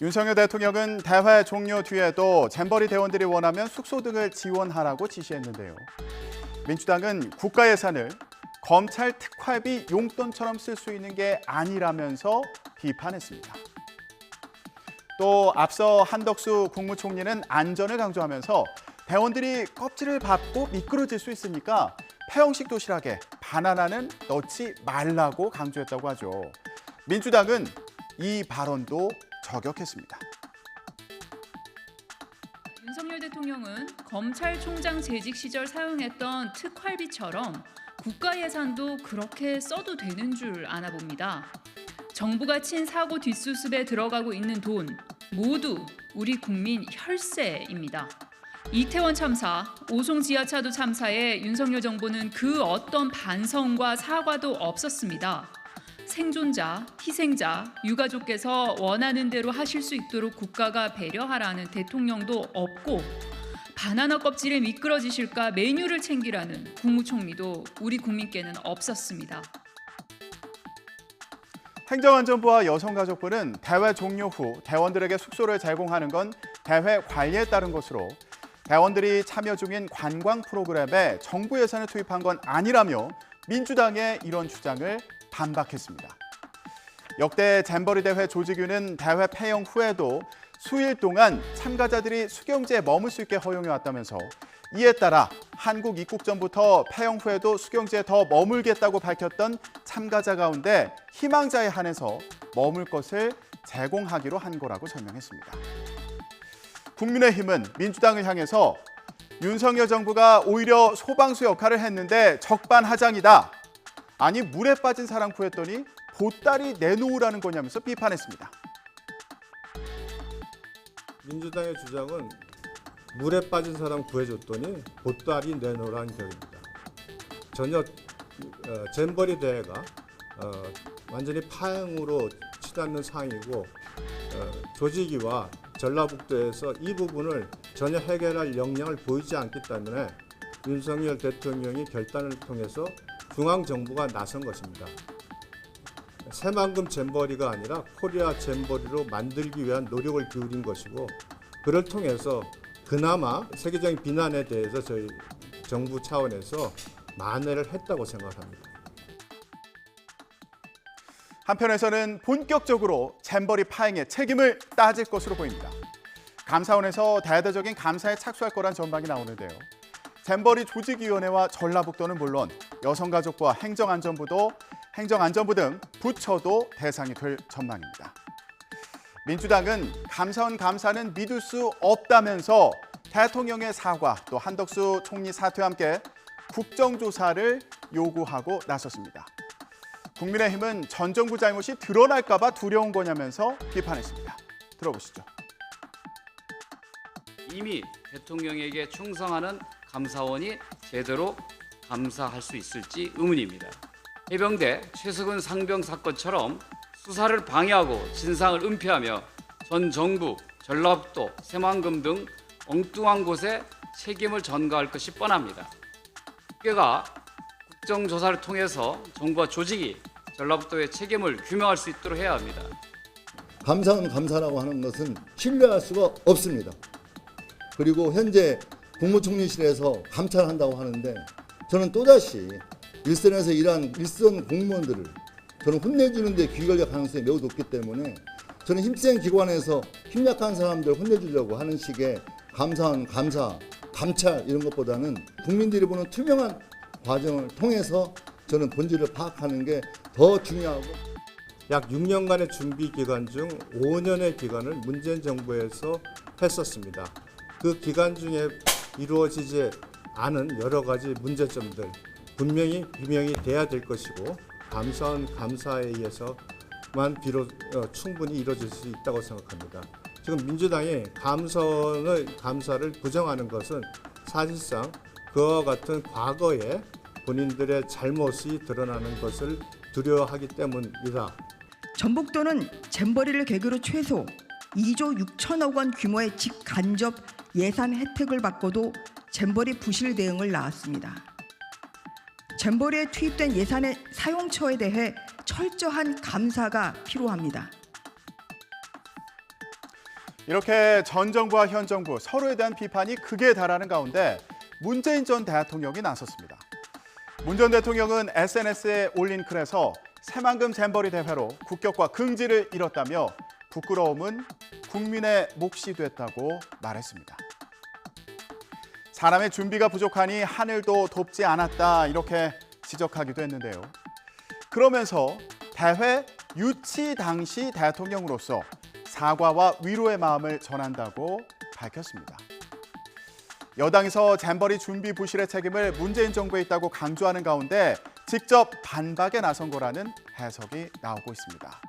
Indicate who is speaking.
Speaker 1: 윤석열 대통령은 대회 종료 뒤에도 잼버리 대원들이 원하면 숙소 등을 지원하라고 지시했는데요. 민주당은 국가 예산을 검찰 특활비 용돈처럼 쓸 수 있는 게 아니라면서 비판했습니다. 또 앞서 한덕수 국무총리는 안전을 강조하면서 대원들이 껍질을 밟고 미끄러질 수 있으니까 폐형식 도시락에 바나나는 넣지 말라고 강조했다고 하죠. 민주당은 이 발언도 저격했습니다.
Speaker 2: 윤석열 대통령은 검찰총장 재직 시절 사용했던 특활비처럼 국가 예산도 그렇게 써도 되는 줄 아나 봅니다. 정부가 친 사고 뒷수습에 들어가고 있는 돈 모두 우리 국민 혈세입니다. 이태원 참사, 오송 지하차도 참사에 윤석열 정부는 그 어떤 반성과 사과도 없었습니다. 생존자, 희생자, 유가족께서 원하는 대로 하실 수 있도록 국가가 배려하라는 대통령도 없고 바나나 껍질에 미끄러지실까 메뉴를 챙기라는 국무총리도 우리 국민께는 없었습니다.
Speaker 1: 행정안전부와 여성가족부는 대회 종료 후 대원들에게 숙소를 제공하는 건 대회 관리에 따른 것으로 대원들이 참여 중인 관광 프로그램에 정부 예산을 투입한 건 아니라며 민주당의 이런 주장을 반박했습니다. 역대 잼버리 대회 조직위는 대회 폐영 후에도 수일 동안 참가자들이 수경지에 머물 수 있게 허용해 왔다면서 이에 따라 한국 입국 전부터 폐영 후에도 수경지에 더 머물겠다고 밝혔던 참가자 가운데 희망자에 한해서 머물 것을 제공하기로 한 거라고 설명했습니다. 국민의힘은 민주당을 향해서 윤석열 정부가 오히려 소방수 역할을 했는데 적반하장이다. 아니 물에 빠진 사람 구했더니 보따리 내놓으라는 거냐면서 비판했습니다.
Speaker 3: 민주당의 주장은 물에 빠진 사람 구해줬더니 보따리 내놓으라는 격입니다. 전혀 잼버리 대회가 완전히 파행으로 치닫는 상황이고 조직위와 전라북도에서 이 부분을 전혀 해결할 역량을 보이지 않기 때문에 윤석열 대통령이 결단을 통해서 중앙정부가 나선 것입니다. 새만금 잼버리가 아니라 코리아 잼버리로 만들기 위한 노력을 기울인 것이고 그를 통해서 그나마 세계적인 비난에 대해서 저희 정부 차원에서 만회를 했다고 생각합니다.
Speaker 1: 한편에서는 본격적으로 잼버리 파행의 책임을 따질 것으로 보입니다. 감사원에서 대대적인 감사에 착수할 거란 전망이 나오는데요. 잼버리 조직위원회와 전라북도는 물론 여성가족부와 행정안전부 등 부처도 대상이 될 전망입니다. 민주당은 감사원 감사는 믿을 수 없다면서 대통령의 사과 또 한덕수 총리 사퇴와 함께 국정조사를 요구하고 나섰습니다. 국민의힘은 전 정부 잘못이 드러날까 봐 두려운 거냐면서 비판했습니다. 들어보시죠.
Speaker 4: 이미 대통령에게 충성하는 감사원이 제대로 감사할 수 있을지 의문입니다. 해병대 최석은 상병 사건처럼 수사를 방해하고 진상을 은폐하며 전 정부, 전라북도, 새만금 등 엉뚱한 곳에 책임을 전가할 것이 뻔합니다. 국회가 국정조사를 통해서 정부와 조직이 전라북도의 책임을 규명할 수 있도록 해야 합니다.
Speaker 5: 감사원 감사라고 하는 것은 신뢰할 수가 없습니다. 그리고 현재 국무총리실에서 감찰한다고 하는데 저는 또다시 일선에서 일한 일선 공무원들을 저는 혼내주는 데 귀 걸릴 가능성이 매우 높기 때문에 저는 힘센 기관에서 힘약한 사람들 혼내주려고 하는 식의 감사원 감사, 감찰 이런 것보다는 국민들이 보는 투명한 과정을 통해서 저는 본질을 파악하는 게 더 중요하고
Speaker 3: 약 6년간의 준비 기간 중 5년의 기간을 문재인 정부에서 했었습니다. 그 기간 중에 이루어지지 않은 여러 가지 문제점들 분명히 규명이 돼야 될 것이고 감사원 감사에 의해서만 비록 충분히 이루어질 수 있다고 생각합니다. 지금 민주당이 감사를 부정하는 것은 사실상 그와 같은 과거에 본인들의 잘못이 드러나는 것을 두려워하기 때문이다.
Speaker 6: 전북도는 잼버리를 계기로 최소 2조 6천억 원 규모의 직간접 예산 혜택을 받고도 잼버리 부실 대응을 낳았습니다. 잼버리에 투입된 예산의 사용처에 대해 철저한 감사가 필요합니다.
Speaker 1: 이렇게 전 정부와 현 정부 서로에 대한 비판이 극에 달하는 가운데 문재인 전 대통령이 나섰습니다. 문 전 대통령은 SNS에 올린 글에서 새만금 잼버리 대회로 국격과 긍지를 잃었다며 부끄러움은 국민의 몫이 됐다고 말했습니다. 사람의 준비가 부족하니 하늘도 돕지 않았다 이렇게 지적하기도 했는데요. 그러면서 대회 유치 당시 대통령으로서 사과와 위로의 마음을 전한다고 밝혔습니다. 여당에서 잼버리 준비 부실의 책임을 문재인 정부에 있다고 강조하는 가운데 직접 반박에 나선 거라는 해석이 나오고 있습니다.